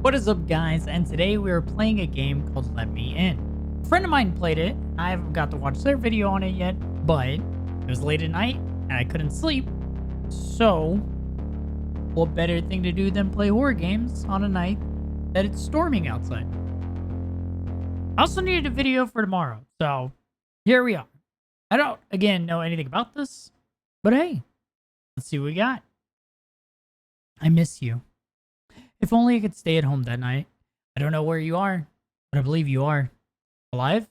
What is up, guys? And today we are playing a game called Let Me In. A friend of mine played it. I haven't got to watch their video on it yet, but it was late at night and I couldn't sleep. So, what better thing to do than play horror games on a night that it's storming outside? I also needed a video for tomorrow, so here we are. I don't, again, know anything about this, but hey, let's see what we got. I miss you. If only I could stay at home that night. I don't know where you are, but I believe you are. Alive?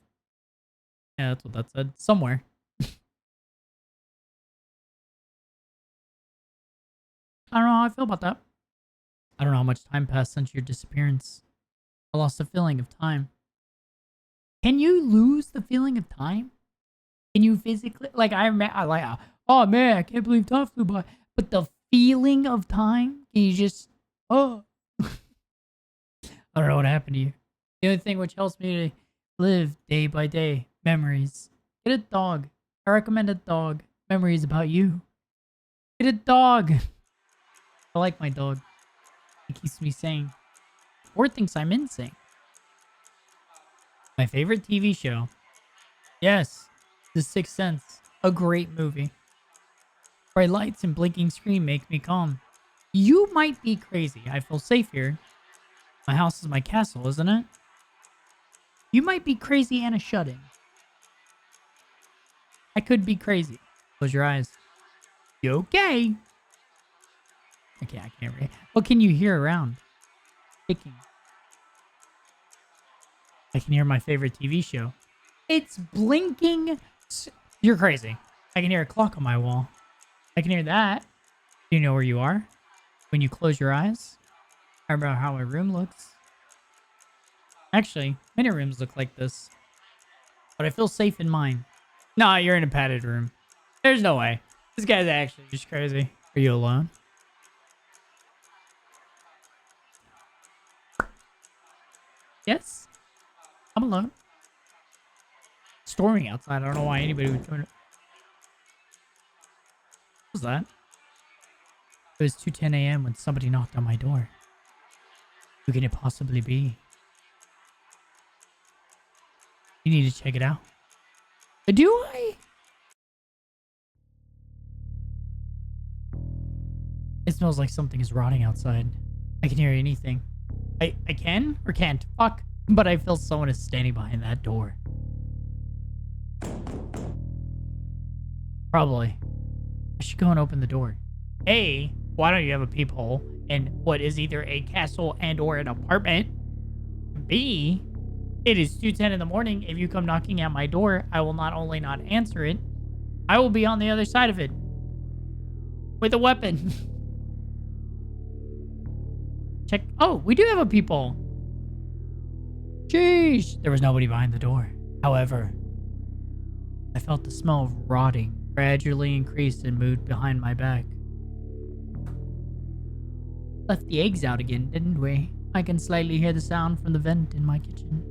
Yeah, that's what that said. Somewhere. I don't know how I feel about that. I don't know how much time passed since your disappearance. I lost the feeling of time. Can you lose the feeling of time? Can you physically... Like, oh man, I can't believe time flew by. But the feeling of time? Can you just... Oh... I don't know what happened to you. The only thing which helps me to live day by day, memories. Get a dog. I recommend a dog. Memories about you. Get a dog. I like my dog. It keeps me sane. Or thinks I'm insane. My favorite TV show. Yes, The Sixth Sense. A great movie. Bright lights and blinking screen make me calm. You might be crazy. I feel safe here. My house is my castle, isn't it? You might be crazy and a shut-in. I could be crazy. Close your eyes. You okay? Okay, I can't read. What can you hear around? Ticking. I can hear my favorite TV show. It's blinking. You're crazy. I can hear a clock on my wall. I can hear that. Do you know where you are? When you close your eyes? I remember how my room looks. Actually, many rooms look like this. But I feel safe in mine. Nah, you're in a padded room. There's no way. This guy's actually just crazy. Are you alone? Yes. I'm alone. It's storming outside. I don't know why anybody would join it. What was that? It was 2:10 a.m. when somebody knocked on my door. Who can it possibly be? You need to check it out. Do I? It smells like something is rotting outside. I can hear anything. I can or can't. Fuck. But I feel someone is standing behind that door. Probably. I should go and open the door. A, why don't you have a peephole in what is either a castle and or an apartment? B, it is 2:10 in the morning. If you come knocking at my door, I will not only not answer it, I will be on the other side of it. With a weapon. Check. Oh, we do have a peephole. Jeez. There was nobody behind the door. However, I felt the smell of rotting gradually increased and moved behind my back. Left the eggs out again, didn't we? I can slightly hear the sound from the vent in my kitchen.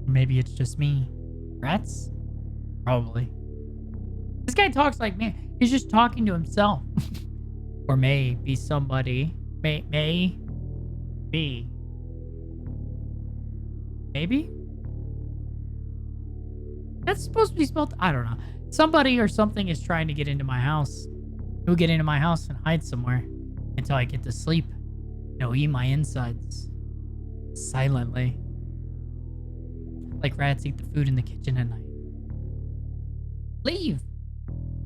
Or maybe it's just me. Rats? Probably. This guy talks like me. He's just talking to himself. Or maybe somebody. May be. Maybe? That's supposed to be spelled. I don't know. Somebody or something is trying to get into my house. He'll get into my house and hide somewhere until I get to sleep. He'll eat my insides. Silently. Like rats eat the food in the kitchen at night. Leave.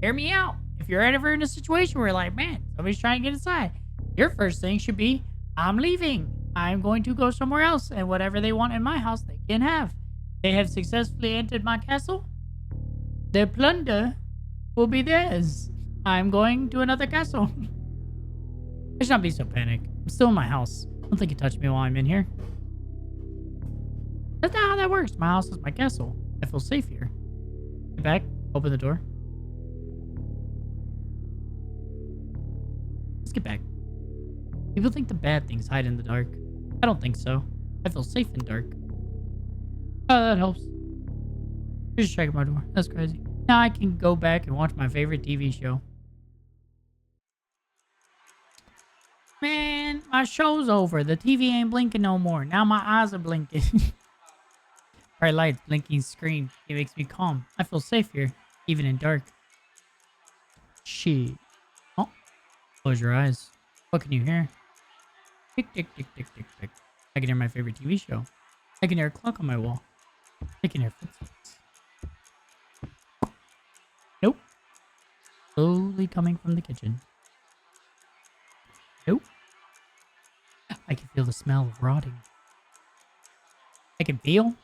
Hear me out. If you're ever in a situation where you're like, man, somebody's trying to get inside, your first thing should be, I'm leaving. I'm going to go somewhere else, and whatever they want in my house, they can have. They have successfully entered my castle. Their plunder will be theirs. I'm going to another castle. I should not be so panicked. I'm still in my house. Don't think you touch me while I'm in here. That's not how that works. My house is my castle. I feel safe here. Get back. Open the door. Let's get back. People think the bad things hide in the dark. I don't think so. I feel safe in dark. Oh, that helps. Just checking my door. That's crazy. Now I can go back and watch my favorite TV show. Man, my show's over. The TV ain't blinking no more. Now my eyes are blinking. Bright lights, blinking screen. It makes me calm. I feel safe here, even in dark. She. Oh, close your eyes. What can you hear? Tick, tick, tick, tick, tick, tick. I can hear my favorite TV show. I can hear a clock on my wall. I can hear footsteps. Nope. Slowly coming from the kitchen. Nope. I can feel the smell of rotting. I can feel.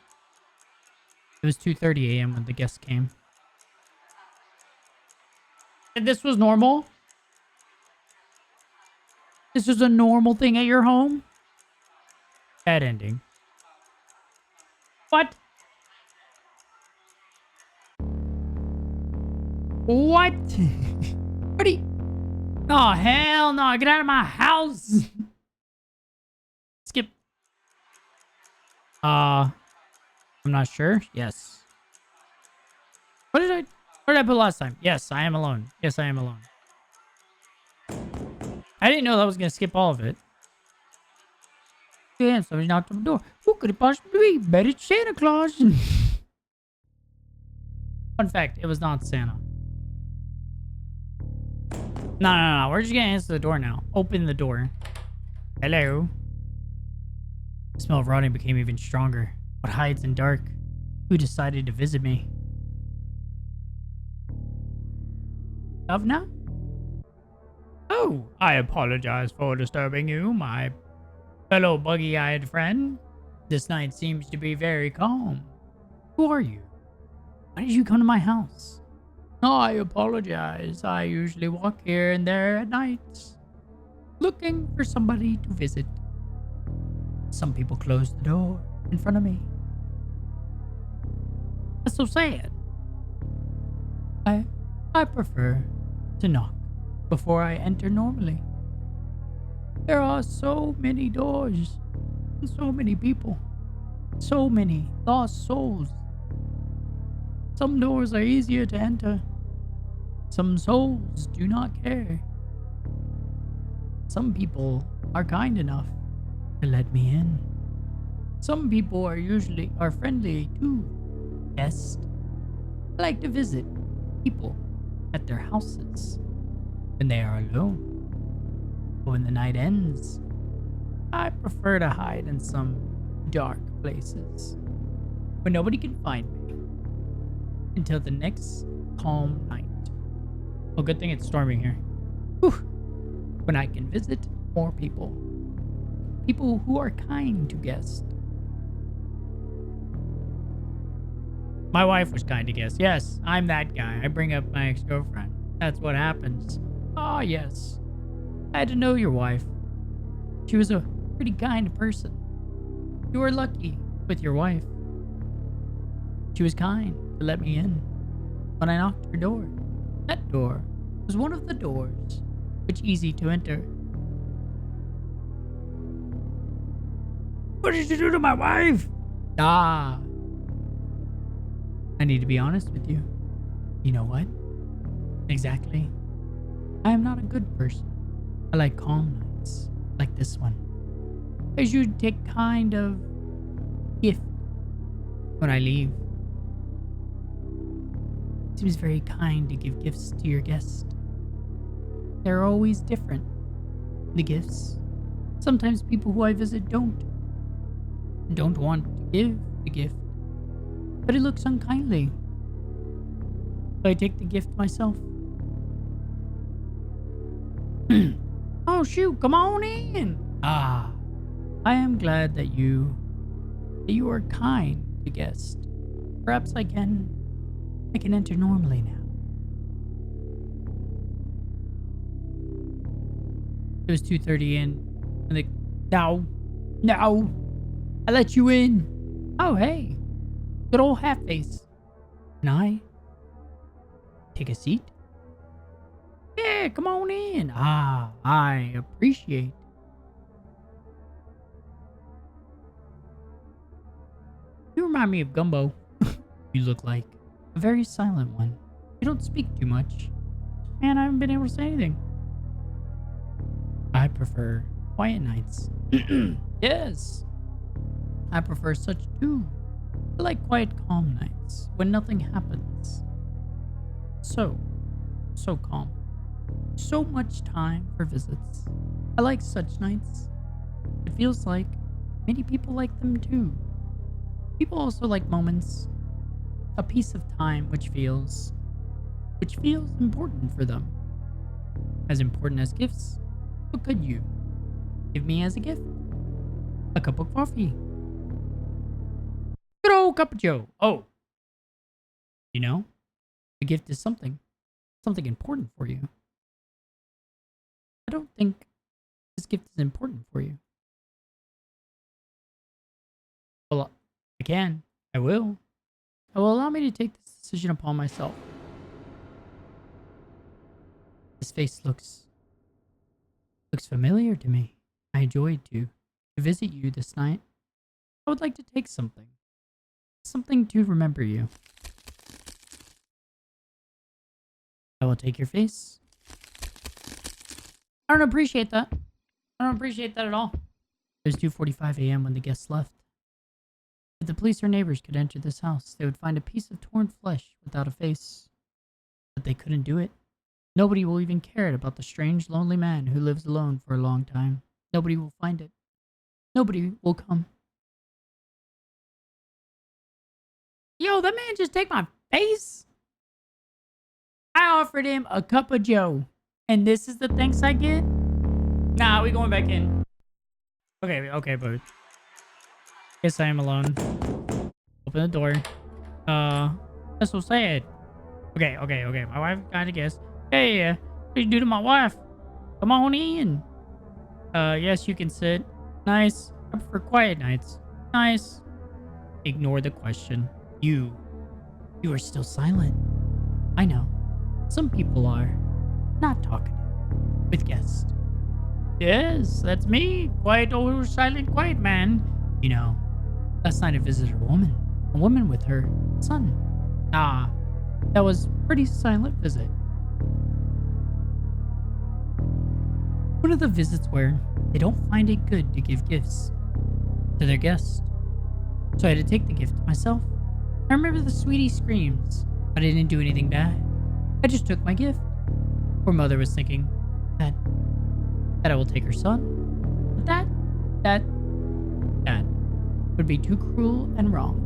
It was 2:30 a.m. when the guests came. And this was normal? This is a normal thing at your home? Bad ending. What? What? What are you... Oh, hell no. Get out of my house. Skip. I'm not sure. Yes. What did I put last time? Yes, I am alone. Yes, I am alone. I didn't know that was going to skip all of it. Damn, somebody knocked on the door. Who could it possibly be? Bet it's Santa Claus. Fun fact, it was not Santa. No. We're just going to answer the door now. Open the door. Hello. The smell of rotting became even stronger. What hides in dark? Who decided to visit me? Governor? Oh, I apologize for disturbing you, my fellow buggy-eyed friend. This night seems to be very calm. Who are you? Why did you come to my house? I apologize. I usually walk here and there at night, looking for somebody to visit. Some people close the door in front of me. That's so sad. I prefer to knock before I enter normally. There are so many doors and so many people. So many lost souls. Some doors are easier to enter. Some souls do not care. Some people are kind enough to let me in. Some people are friendly too. Guests like to visit people at their houses when they are alone. But when the night ends, I prefer to hide in some dark places where nobody can find me until the next calm night. Well, good thing it's storming here. Whew. When I can visit more people. People who are kind to guests. My wife was kind to guests. Yes, I'm that guy. I bring up my ex-girlfriend. That's what happens. Ah, yes. I had to know your wife. She was a pretty kind person. You were lucky with your wife. She was kind to let me in when I knocked her door. That door was one of the doors which easy to enter. What did you do to my wife? Ah. I need to be honest with you. You know what? Exactly. I am not a good person. I like calm nights, like this one. I usually take kind of gift when I leave. It seems very kind to give gifts to your guests. They're always different, the gifts. Sometimes people who I visit don't want to give the gift, but it looks unkindly. So I take the gift myself. Oh shoot, come on in. Ah, I am glad that you are kind to guests. Perhaps I can enter normally now. It was 2:30 and the no, I let you in. Oh hey, good old half face. Can I take a seat? Yeah, come on in. Ah, I appreciate. You remind me of Gumbo. You look like a very silent one. You don't speak too much. Man, I haven't been able to say anything. I prefer quiet nights. Yes, I prefer such too. I like quiet, calm nights when nothing happens. So, so calm. So much time for visits. I like such nights. It feels like many people like them too. People also like moments, a piece of time which feels important for them. As important as gifts. What could you give me as a gift? A cup of coffee. Good old cup of Joe. Oh, you know, a gift is something important for you. I don't think this gift is important for you. Well, I can. I will. I will allow me to take this decision upon myself. This face looks familiar to me. I enjoyed to visit you this night. I would like to take something to remember you. I will take your face. I don't appreciate that. I don't appreciate that at all. It was 2:45 a.m. when the guests left. If the police or neighbors could enter this house, they would find a piece of torn flesh without a face. But they couldn't do it. Nobody will even care about the strange, lonely man who lives alone for a long time. Nobody will find it. Nobody will come. Yo, that man just take my face? I offered him a cup of Joe. And this is the thanks I get? Nah, we going back in. Okay, but guess I am alone. Open the door. That's so sad. Okay. My wife got a guess. Hey, what you do to my wife? Come on in. Yes, you can sit. Nice. I prefer quiet nights. Nice. Ignore the question. You are still silent. I know. Some people are not talkative with guests. Yes, that's me. Quiet, old, silent, quiet man. You know, last night I visited a woman with her son. Ah, that was pretty silent visit. One of the visits where they don't find it good to give gifts to their guests. So I had to take the gift myself. I remember the sweetie screams, but I didn't do anything bad. I just took my gift. Poor mother was thinking that I will take her son. But that would be too cruel and wrong.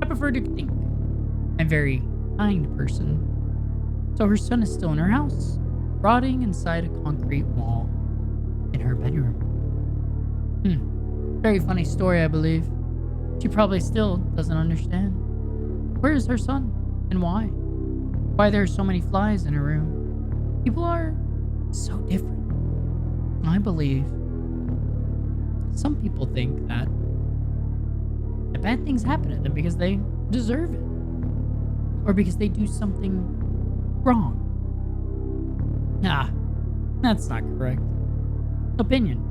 I prefer to think I'm a very kind person. So her son is still in her house, rotting inside a concrete wall in her bedroom. Very funny story, I believe. She probably still doesn't understand. Where is her son and why? Why there are so many flies in her room? People are so different. I believe some people think that bad things happen to them because they deserve it or because they do something wrong. Nah, that's not correct. Opinion.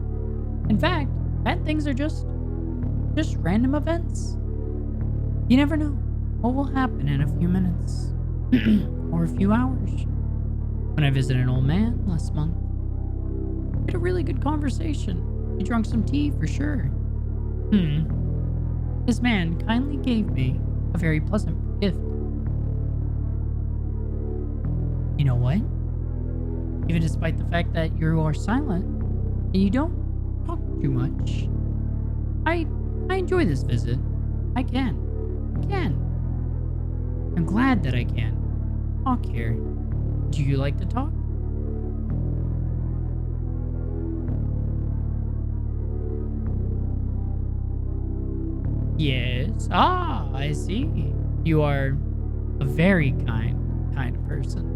In fact, bad things are just random events. You never know what will happen in a few minutes or a few hours. When I visited an old man last month, we had a really good conversation. He drank some tea for sure. This man kindly gave me a very pleasant gift. You know what? Even despite the fact that you are silent and you don't talk too much, I enjoy this visit. I can. I'm glad that I can talk here. Do you like to talk? Yes. Ah, I see. You are a very kind of person.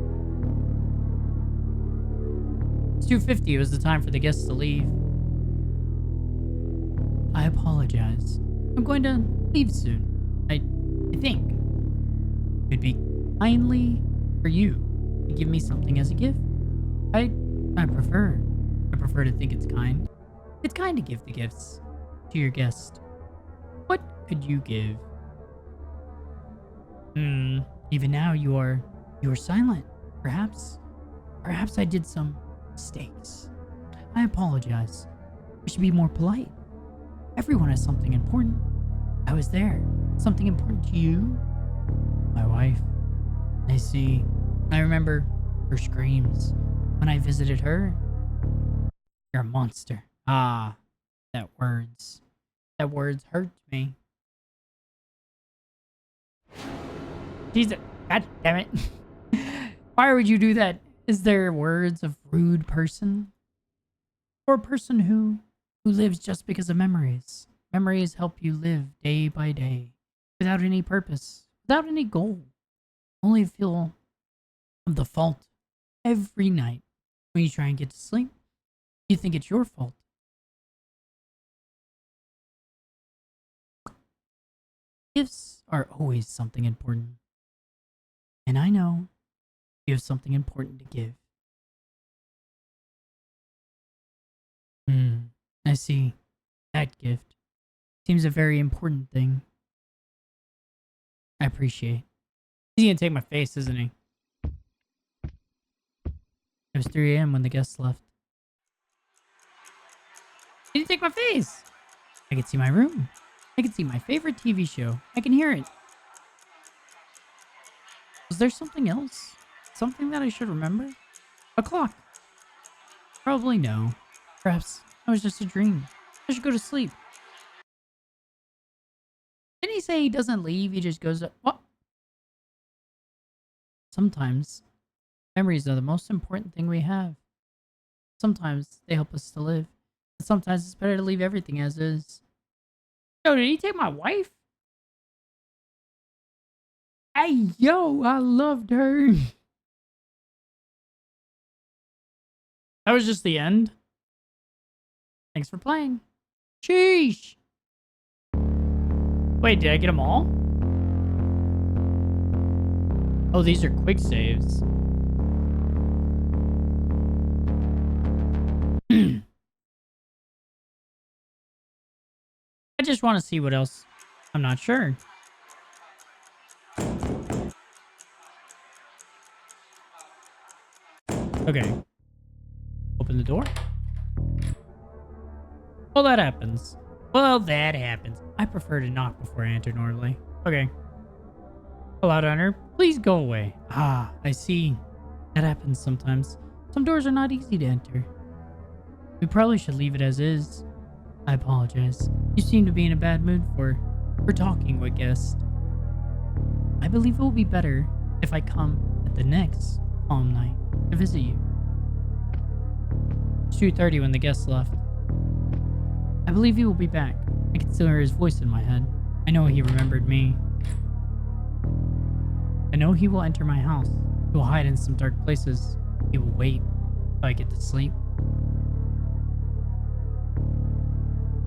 It's 2:50. It was the time for the guests to leave. I apologize. I'm going to leave soon. I think it'd be kindly for you to give me something as a gift. I prefer to think it's kind. It's kind to give the gifts to your guest. What could you give? Even now you are silent. Perhaps I did some mistakes. I apologize. We should be more polite. Everyone has something important. I was there. Something important to you? My wife. I see. I remember her screams when I visited her. You're a monster. Ah, that words. That words hurt me. Jesus. God damn it. Why would you do that? Is there words of rude person? Or a person who lives just because of memories? Memories help you live day by day without any purpose, without any goal. Only feel of the fault every night when you try and get to sleep. You think it's your fault. Gifts are always something important. And I know you have something important to give. Hmm, I see. That gift seems a very important thing. I appreciate. He's gonna take my face, isn't he? It was 3 a.m. when the guests left. Did he take my face? I can see my room. I can see my favorite TV show. I can hear it. Was there something else? Something that I should remember? A clock. Probably no. Perhaps that was just a dream. I should go to sleep. Didn't he say he doesn't leave? He just goes, what? Sometimes memories are the most important thing we have. Sometimes they help us to live. But sometimes it's better to leave everything as is. Yo, did he take my wife? Hey, yo, I loved her. That was just the end. Thanks for playing. Sheesh. Wait, did I get them all? Oh, these are quick saves. I just want to see what else. I'm not sure. Okay. Open the door. Well, that happens. Well, that happens. I prefer to knock before I enter normally. Okay. Hello, owner. Please go away. Ah, I see. That happens sometimes. Some doors are not easy to enter. We probably should leave it as is. I apologize. You seem to be in a bad mood for talking with guests. I believe it will be better if I come at the next calm night to visit you. It's 2:30 when the guests left. I believe he will be back. I can still hear his voice in my head. I know he remembered me. I know he will enter my house. He will hide in some dark places. He will wait till I get to sleep.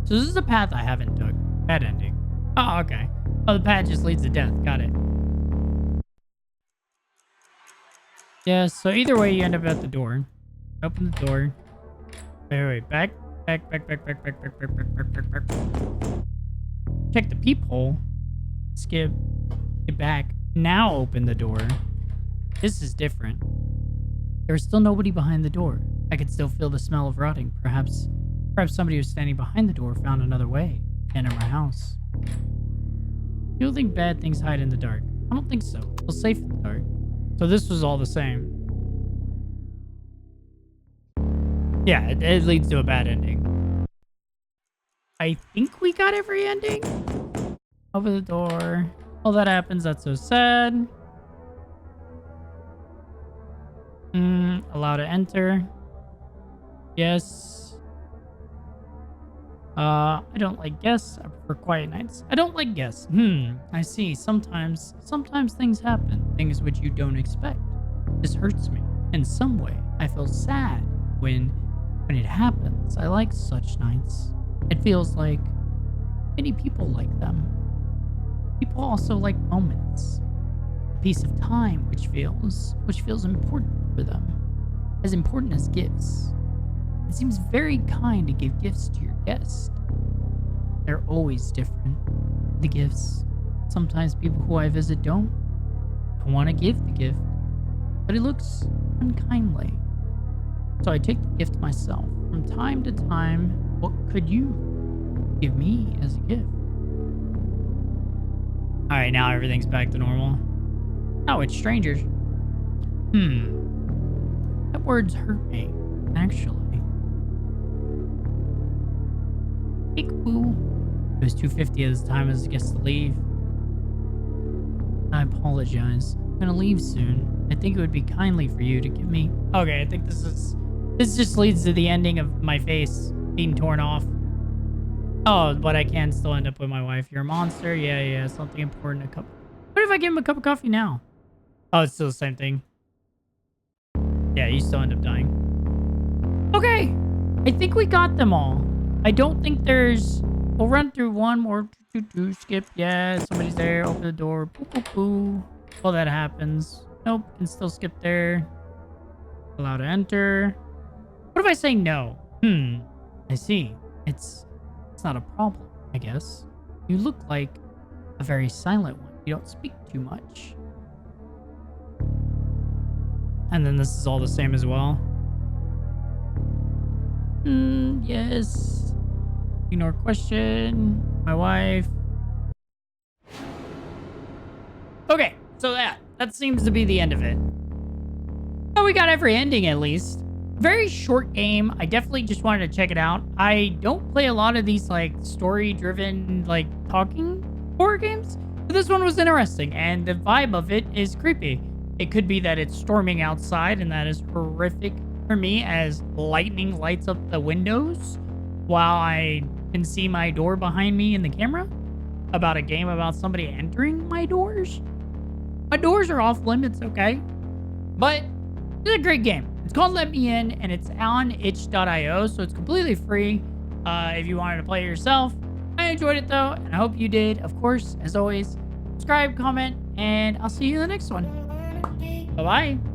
So this is a path I haven't took. Bad ending. Oh, okay. Oh, the path just leads to death. Got it. Yeah, so either way, you end up at the door. Open the door. Wait. Back. Back. Check the peephole. Skip. Get back. Now open the door. This is different. There was still nobody behind the door. I could still feel the smell of rotting. Perhaps somebody who was standing behind the door found another way to enter my house. You don't think bad things hide in the dark? I don't think so. It feels safe in the dark. So this was all the same. Yeah, it leads to a bad ending. I think we got every ending. Open the door. All that happens. That's so sad. Allow to enter. Yes. I don't like guests. I prefer quiet nights. I don't like guests. I see. Sometimes things happen. Things which you don't expect. This hurts me. In some way, I feel sad when it happens. I like such nights. It feels like many people like them. People also like moments. A piece of time which feels important for them. As important as gifts. It seems very kind to give gifts to your guests. They're always different. The gifts. Sometimes people who I visit don't want to give the gift, but it looks unkindly. So I take the gift myself. from time to time, what could you give me as a gift? All right, now everything's back to normal. Oh, it's strangers. That words hurt me, actually. Peekaboo. It was 2:50 at the time as it gets to leave. I apologize. I'm gonna leave soon. I think it would be kindly for you to give me... Okay, I think this just leads to the ending of my face being torn off. Oh, but I can still end up with my wife. You're a monster. Yeah, something important. A cup. What if I give him a cup of coffee now? Oh, it's still the same thing. Yeah, you still end up dying. Okay. I think we got them all. I don't think there's... We'll run through one more. Skip. Yeah, somebody's there. Open the door. Poo. Well, that happens. Nope. Can still skip there. Allow to enter. What if I say no? I see. It's not a problem, I guess. You look like a very silent one. You don't speak too much. And then this is all the same as well. Yes. Ignore question. My wife. Okay, so that seems to be the end of it. Oh, we got every ending at least. Very short game. I definitely just wanted to check it out. I don't play a lot of these like story-driven like talking horror games, but this one was interesting and the vibe of it is creepy. It could be that it's storming outside and that is horrific for me as lightning lights up the windows while I can see my door behind me in the camera. About a game about somebody entering my doors. My doors are off limits, okay? But it's a great game. It's called Let Me In, and it's on itch.io, so it's completely free if you wanted to play it yourself. I enjoyed it, though, and I hope you did. Of course, as always, subscribe, comment, and I'll see you in the next one. Bye-bye.